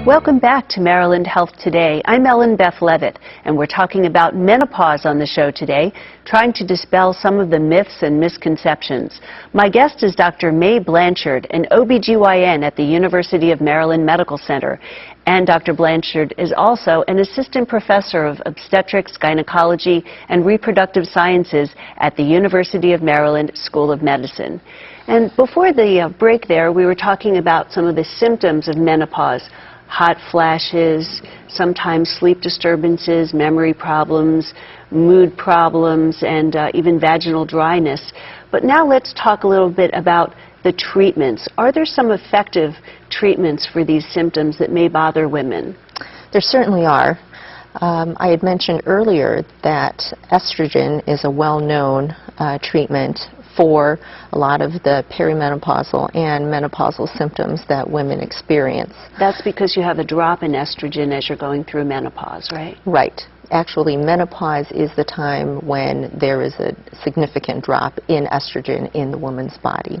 Welcome back to Maryland Health Today. I'm Ellen Beth Levitt, and we're talking about menopause on the show today, trying to dispel some of the myths and misconceptions. My guest is Dr. May Blanchard, an OBGYN at the University of Maryland Medical Center. And Dr. Blanchard is also an assistant professor of obstetrics, gynecology, and reproductive sciences at the University of Maryland School of Medicine. And before the break there, we were talking about some of the symptoms of menopause. Hot flashes, sometimes sleep disturbances, memory problems, mood problems, and even vaginal dryness. But now let's talk a little bit about the treatments. Are there some effective treatments for these symptoms that may bother women? There certainly are. I had mentioned earlier that estrogen is a well-known treatment for a lot of the perimenopausal and menopausal symptoms that women experience. That's because you have a drop in estrogen as you're going through menopause, right? Right. Actually, menopause is the time when there is a significant drop in estrogen in the woman's body.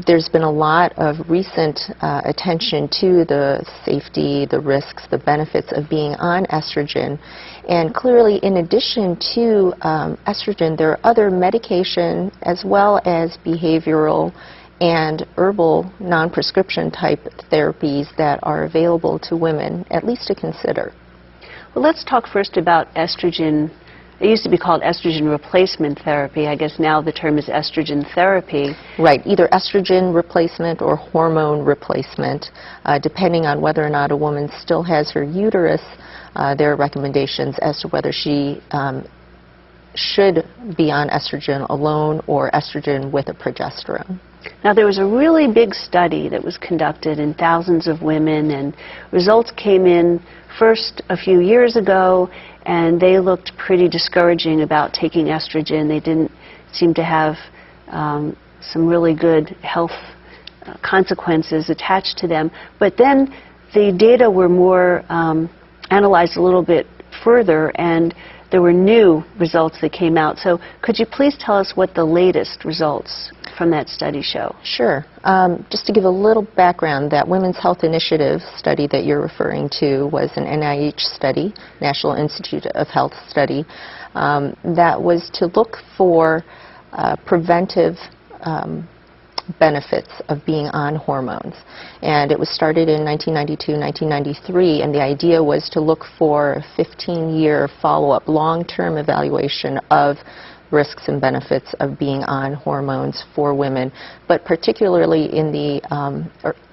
There's been a lot of recent attention to the safety, the risks, the benefits of being on estrogen. And clearly, in addition to estrogen, there are other medication as well as behavioral and herbal non-prescription type therapies that are available to women, at least to consider. Well, let's talk first about estrogen. It used to be called estrogen replacement therapy. I guess now the term is estrogen therapy. Right, either estrogen replacement or hormone replacement. Depending on whether or not a woman still has her uterus, there are recommendations as to whether she should be on estrogen alone or estrogen with a progesterone. Now, there was a really big study that was conducted in thousands of women, and results came in first a few years ago, and they looked pretty discouraging about taking estrogen. They didn't seem to have some really good health consequences attached to them. But then the data were more analyzed a little bit further, and there were new results that came out. So could you please tell us what the latest results from that study show? Sure. Just to give a little background, that Women's Health Initiative study that you're referring to was an NIH study, National Institute of Health study, that was to look for preventive benefits of being on hormones. And it was started in 1992, 1993, and the idea was to look for a 15-year follow-up, long-term evaluation of risks and benefits of being on hormones for women, but particularly in the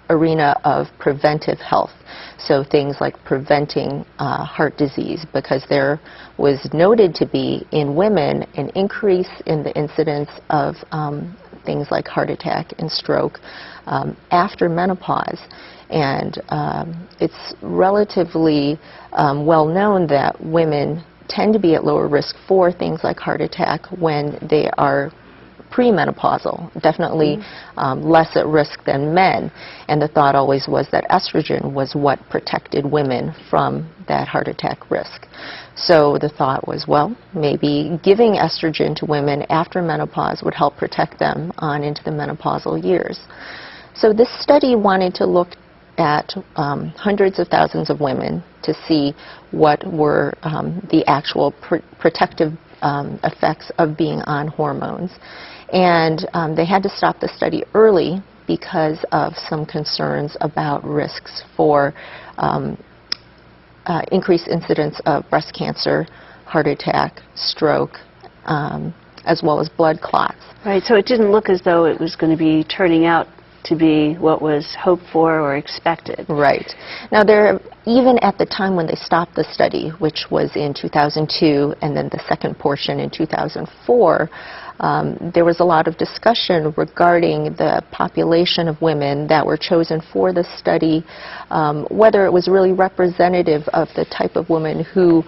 arena of preventive health. So things like preventing heart disease, because there was noted to be in women an increase in the incidence of things like heart attack and stroke after menopause. And it's relatively well known that women tend to be at lower risk for things like heart attack when they are premenopausal, definitely less at risk than men. And the thought always was that estrogen was what protected women from that heart attack risk. So the thought was, well, maybe giving estrogen to women after menopause would help protect them on into the menopausal years. So this study wanted to look at hundreds of thousands of women to see what were the actual protective effects of being on hormones. And they had to stop the study early because of some concerns about risks for increased incidence of breast cancer, heart attack, stroke, as well as blood clots. Right, so it didn't look as though it was going to be turning out to be what was hoped for or expected. Right. Now, even at the time when they stopped the study, which was in 2002, and then the second portion in 2004, there was a lot of discussion regarding the population of women that were chosen for the study, whether it was really representative of the type of woman who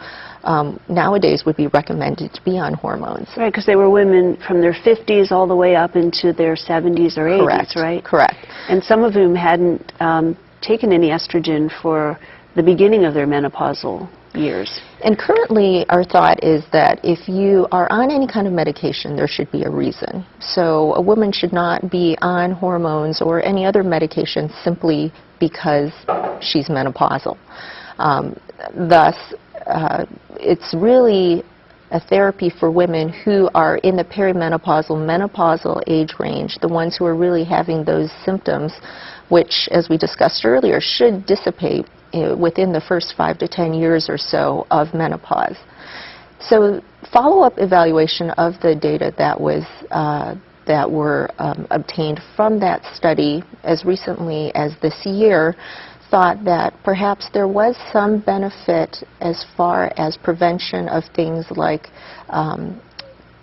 nowadays would be recommended to be on hormones. Right, because they were women from their 50s all the way up into their 70s or 80s, Correct. Right? Correct. And some of whom hadn't taken any estrogen for the beginning of their menopausal years? And currently, our thought is that if you are on any kind of medication, there should be a reason. So a woman should not be on hormones or any other medication simply because she's menopausal. Thus, it's really a therapy for women who are in the perimenopausal, menopausal age range, the ones who are really having those symptoms, which, as we discussed earlier, should dissipate within the first 5 to 10 years or so of menopause. So follow-up evaluation of the data that were obtained from that study as recently as this year thought that perhaps there was some benefit as far as prevention of things like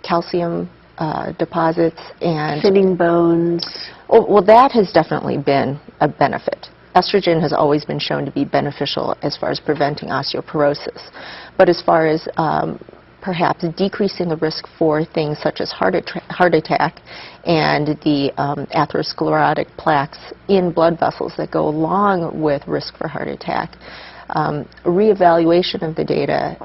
calcium deposits and thinning bones. Well, that has definitely been a benefit. Estrogen has always been shown to be beneficial as far as preventing osteoporosis. But as far as perhaps decreasing the risk for things such as heart attack and the atherosclerotic plaques in blood vessels that go along with risk for heart attack, reevaluation of the data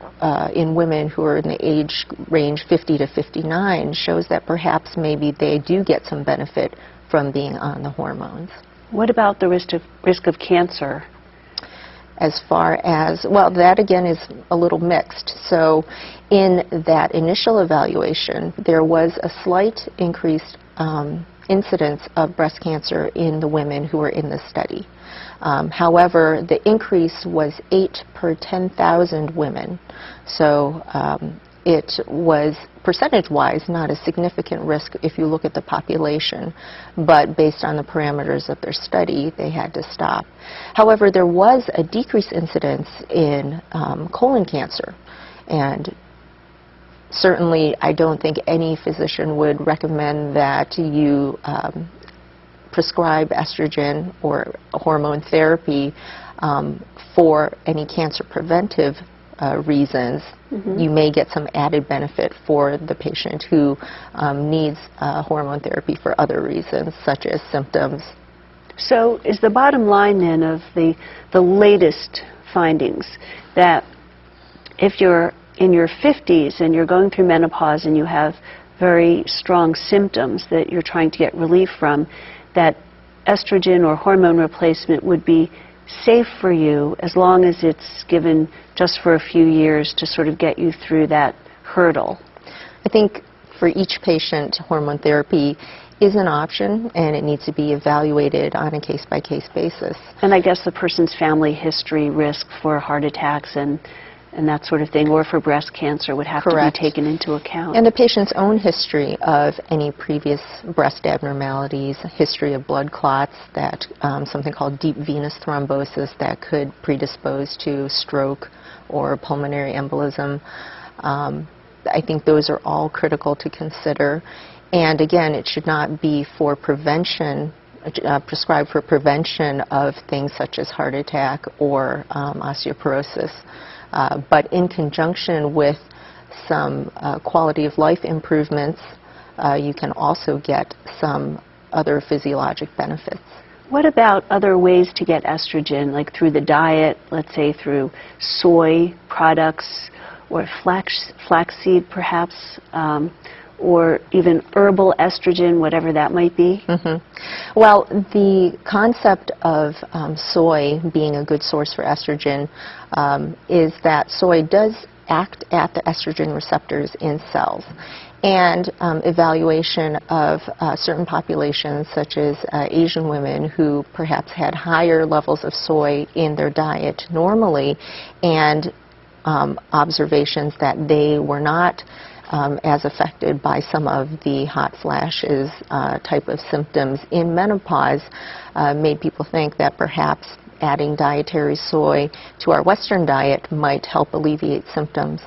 in women who are in the age range 50 to 59 shows that perhaps maybe they do get some benefit from being on the hormones. What about the risk of cancer? As far as, well, that again is a little mixed. So in that initial evaluation, there was a slight increased incidence of breast cancer in the women who were in the study. However, the increase was 8 per 10,000 women. So it was percentage-wise not a significant risk if you look at the population, but based on the parameters of their study, they had to stop. However, there was a decreased incidence in colon cancer, and certainly I don't think any physician would recommend that you prescribe estrogen or hormone therapy for any cancer preventive reasons. You may get some added benefit for the patient who needs hormone therapy for other reasons, such as symptoms. So is the bottom line then of the latest findings that if you're in your 50s and you're going through menopause and you have very strong symptoms that you're trying to get relief from, that estrogen or hormone replacement would be safe for you as long as it's given just for a few years to sort of get you through that hurdle? I think for each patient, hormone therapy is an option, and it needs to be evaluated on a case-by-case basis. And I guess the person's family history risk for heart attacks and that sort of thing, or for breast cancer, would have Correct. to be taken into account. And the patient's own history of any previous breast abnormalities, history of blood clots, that something called deep venous thrombosis that could predispose to stroke or pulmonary embolism. I think those are all critical to consider. And again, it should not be for prevention, prescribed for prevention of things such as heart attack or osteoporosis. But in conjunction with some quality of life improvements, you can also get some other physiologic benefits. What about other ways to get estrogen, like through the diet, let's say through soy products or flaxseed perhaps, or even herbal estrogen, whatever that might be? Well, the concept of soy being a good source for estrogen is that soy does act at the estrogen receptors in cells. And evaluation of certain populations, such as Asian women who perhaps had higher levels of soy in their diet normally, and observations that they were not as affected by some of the hot flashes type of symptoms in menopause, made people think that perhaps adding dietary soy to our Western diet might help alleviate symptoms.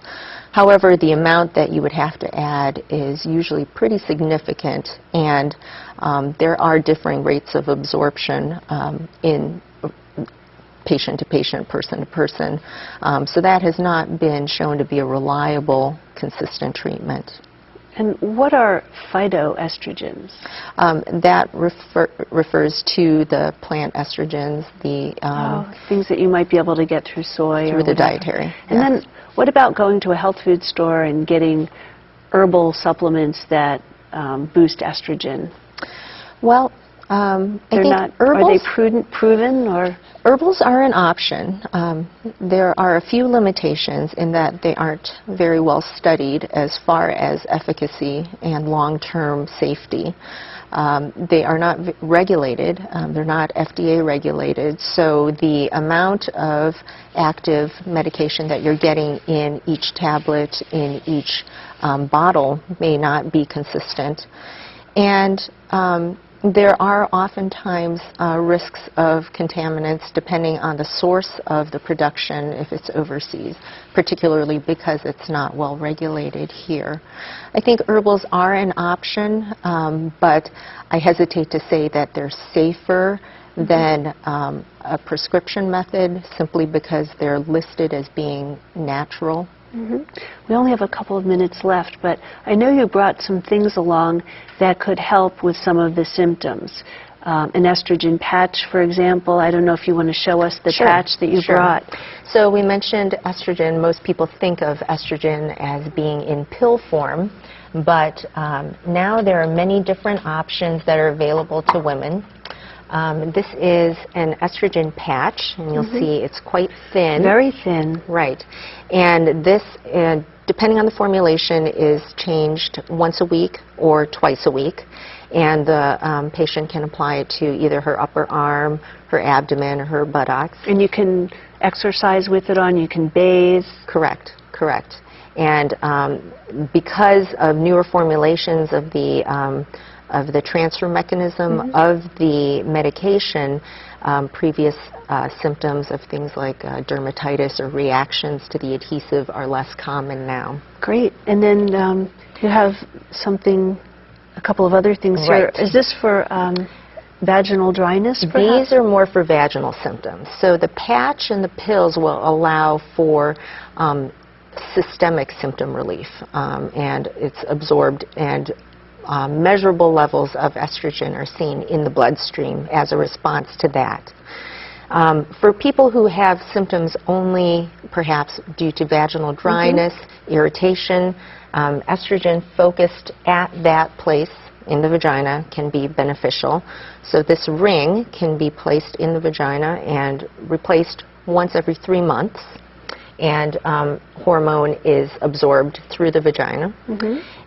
However, the amount that you would have to add is usually pretty significant, and there are differing rates of absorption in patient to patient, person to person. So that has not been shown to be a reliable, consistent treatment. And what are phytoestrogens? That refers to the plant estrogens, the things that you might be able to get through soy through or the whatever. dietary. And yes. then what about going to a health food store and getting herbal supplements that boost estrogen? Well, I think Are herbals, they proven or? Herbals are an option. There are a few limitations in that they aren't very well studied as far as efficacy and long-term safety. They are not regulated. They're not FDA regulated, so the amount of active medication that you're getting in each tablet, in each bottle may not be consistent. And there are oftentimes risks of contaminants depending on the source of the production if it's overseas, particularly because it's not well regulated here. I think herbals are an option, but I hesitate to say that they're safer than a prescription method simply because they're listed as being natural. We only have a couple of minutes left, but I know you brought some things along that could help with some of the symptoms. An estrogen patch, for example. I don't know if you want to show us the patch that you brought. So we mentioned estrogen. Most people think of estrogen as being in pill form, but now there are many different options that are available to women. This is an estrogen patch, and you'll see it's quite thin. Very thin. Right. And this, depending on the formulation, is changed once a week or twice a week. And the patient can apply it to either her upper arm, her abdomen, or her buttocks. And you can exercise with it on, you can bathe. Correct, correct. And because of newer formulations of the transfer mechanism of the medication, previous symptoms of things like dermatitis or reactions to the adhesive are less common now. Great. And then you have something, a couple of other things here. Is this for vaginal dryness, perhaps? These are more for vaginal symptoms. So the patch and the pills will allow for systemic symptom relief, and it's absorbed, and measurable levels of estrogen are seen in the bloodstream as a response to that. For people who have symptoms only perhaps due to vaginal dryness, irritation, estrogen focused at that place in the vagina can be beneficial. So this ring can be placed in the vagina and replaced once every 3 months. And hormone is absorbed through the vagina.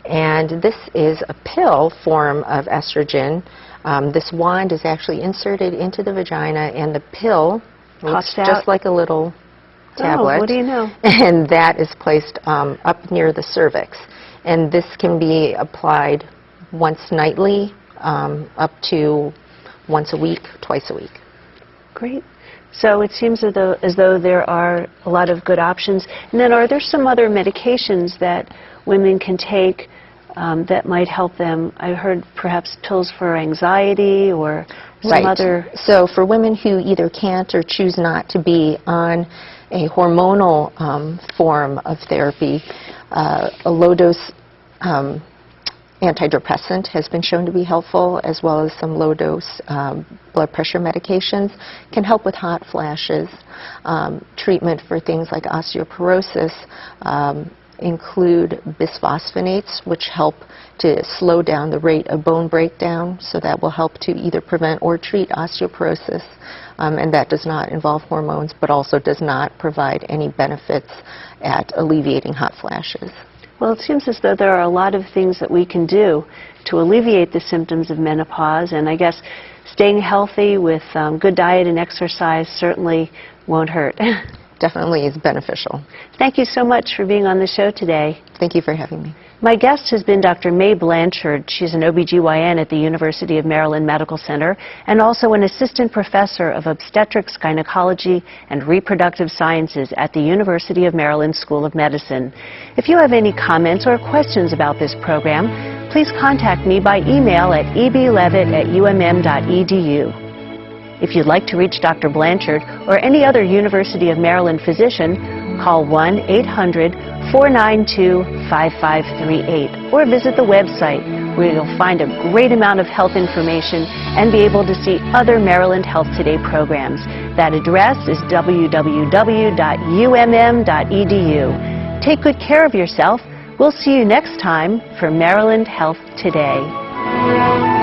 And this is a pill form of estrogen. This wand is actually inserted into the vagina, and the pill looks just like a little tablet. Oh, what do you know? And that is placed up near the cervix. And this can be applied once nightly, up to once a week, twice a week. Great. So it seems as though there are a lot of good options. And then are there some other medications that women can take that might help them? I heard perhaps pills for anxiety or some other... So for women who either can't or choose not to be on a hormonal form of therapy, a low-dose antidepressant has been shown to be helpful, as well as some low-dose blood pressure medications can help with hot flashes. Treatment for things like osteoporosis include bisphosphonates, which help to slow down the rate of bone breakdown, so that will help to either prevent or treat osteoporosis. And that does not involve hormones, but also does not provide any benefits at alleviating hot flashes. Well, it seems as though there are a lot of things that we can do to alleviate the symptoms of menopause, and I guess staying healthy with good diet and exercise certainly won't hurt. Definitely is beneficial. Thank you so much for being on the show today. Thank you for having me. My guest has been Dr. May Blanchard. She's an OBGYN at the University of Maryland Medical Center and also an assistant professor of obstetrics, gynecology, and reproductive sciences at the University of Maryland School of Medicine. If you have any comments or questions about this program, please contact me by email at eblevitt@umm.edu. If you'd like to reach Dr. Blanchard or any other University of Maryland physician, Call 1-800-492-5538 or visit the website where you'll find a great amount of health information and be able to see other Maryland Health Today programs. That address is www.umm.edu. Take good care of yourself. We'll see you next time for Maryland Health Today.